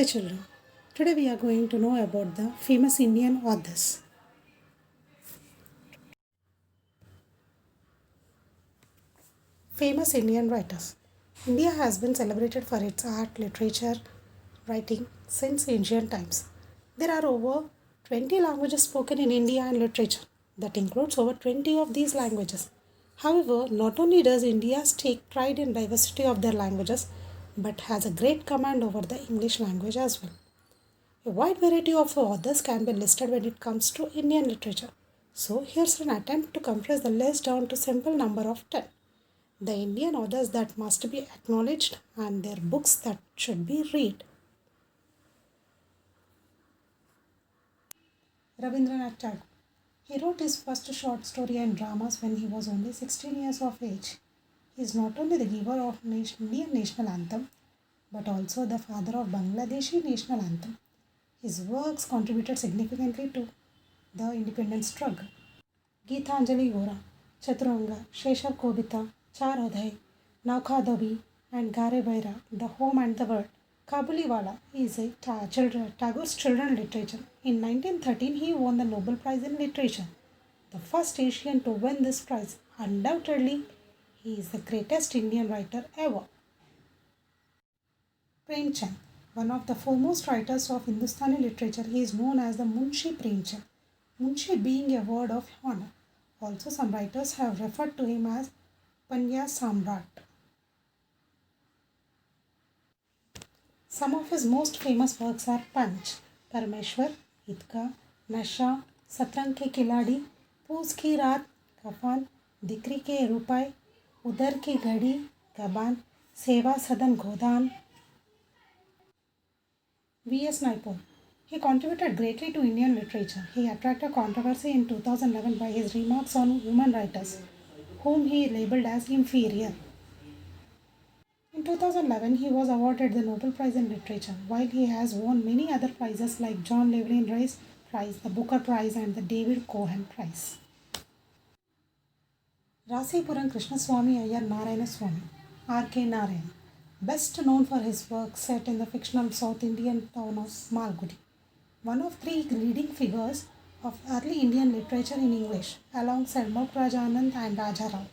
Namaste children. Today we are going to know about the famous Indian authors. Famous Indian writers. India has been celebrated for its art, literature, writing since ancient times. There are over 20 languages spoken in India and literature. That includes over 20 of these languages. However, not only does India take pride in diversity of their languages, but has a great command over the English language as well. A wide variety of authors can be listed when it comes to Indian literature. So here's an attempt to compress the list down to simple number of 10. The Indian authors that must be acknowledged and their books that should be read. Rabindranath Tagore. He wrote his first short story and dramas when he was only 16 years of age. He is not only the giver of Indian national anthem but also the father of Bangladeshi national anthem. His works contributed significantly to the independence struggle. Geetanjali Gora, Chaturanga, Sheshar Kobita, Char Udhay, Naukadabi, and Gare Baira, The Home and the World. Kabuliwala is a Tagore's children's literature. In 1913, he won the Nobel Prize in Literature, the first Asian to win this prize. Undoubtedly, he is the greatest Indian writer ever. Premchand, one of the foremost writers of Hindustani literature, he is known as the Munshi Premchand. Munshi being a word of honor. Also, some writers have referred to him as Panya Samrat. Some of his most famous works are Panch, Parameshwar, Idka, Nasha, Satrang ke Khiladi, Poos ki Raat, Kafan, Dikri ke Rupai, Udar ki Gadi, Gaban, Seva Sadan Godan. V.S. Naipaul. He contributed greatly to Indian literature. He attracted controversy in 2011 by his remarks on women writers, whom he labeled as inferior. In 2011, he was awarded the Nobel Prize in Literature, while he has won many other prizes like John Llewellyn Rice Prize, the Booker Prize, and the David Cohen Prize. Rasipuram Krishnaswamy Iyer Narayana Swamy, R.K. Narayan, best known for his work set in the fictional South Indian town of Malgudi, one of three leading figures of early Indian literature in English, alongside Mukhraj Anand and Raja Rao,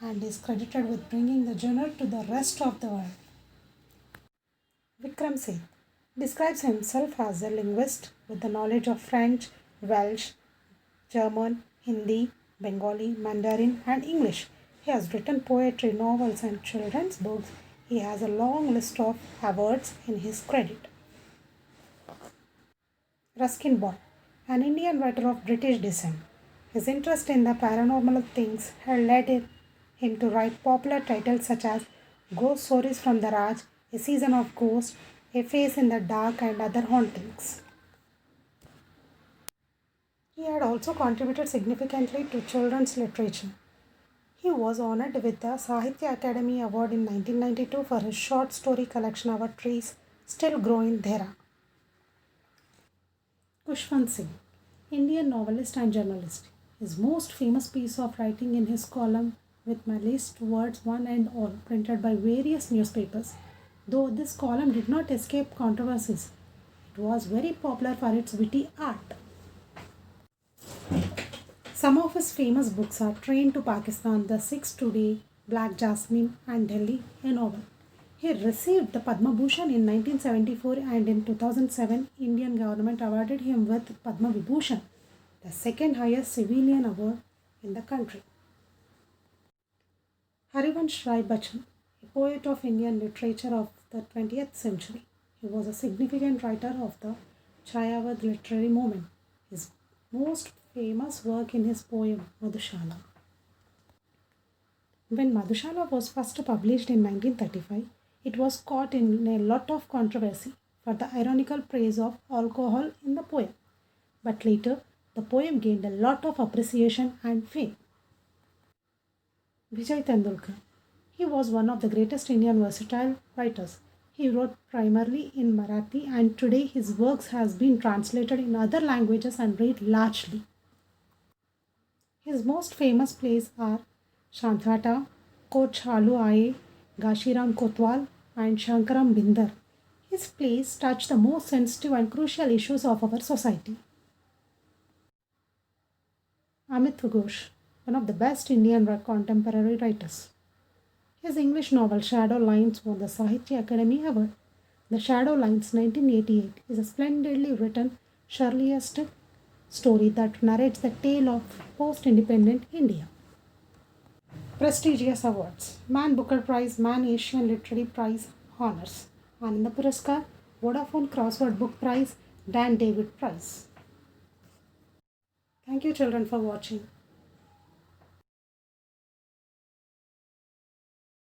and is credited with bringing the genre to the rest of the world. Vikram Seth describes himself as a linguist with the knowledge of French, Welsh, German, Hindi, Bengali, Mandarin, and English. He has written poetry, novels, and children's books. He has a long list of awards in his credit. Ruskin Bond, an Indian writer of British descent. His interest in the paranormal things had led him to write popular titles such as Ghost Stories from the Raj, A Season of Ghosts, A Face in the Dark, and Other Hauntings. He had also contributed significantly to children's literature. He was honored with the Sahitya Academy Award in 1992 for his short story collection Our Trees Still Grow in Dhera. Khushwant Singh, Indian novelist and journalist. His most famous piece of writing in his column With My Least Words One and All, printed by various newspapers. Though this column did not escape controversies, it was very popular for its witty art. Some of his famous books are Train to Pakistan, The Six Today, Black Jasmine, and Delhi, a novel. He received the Padma Bhushan in 1974, and in 2007, Indian government awarded him with Padma Vibhushan, the second highest civilian award in the country. Harivansh Rai Bachchan, a poet of Indian literature of the 20th century. He was a significant writer of the Chayavad literary movement. His most famous work in his poem Madhushala. When Madhushala was first published in 1935, it was caught in a lot of controversy for the ironical praise of alcohol in the poem. But later, the poem gained a lot of appreciation and fame. Vijay Tendulkar. He was one of the greatest Indian versatile writers. He wrote primarily in Marathi, and today his works has been translated in other languages and read largely. His most famous plays are Shanthata, Koch Halu Aaye, Gashiram Kotwal, and Shankaram Bindar. His plays touch the most sensitive and crucial issues of our society. Amit Ghosh, one of the best Indian contemporary writers. His English novel Shadow Lines won the Sahitya Academy Award. The Shadow Lines 1988 is a splendidly written surrealist story that narrates the tale of post independent India. Prestigious awards: Man Booker Prize, Man Asian Literary Prize honors. Ananda Puraskar, Vodafone Crossword Book Prize, Dan David Prize. Thank you, children, for watching.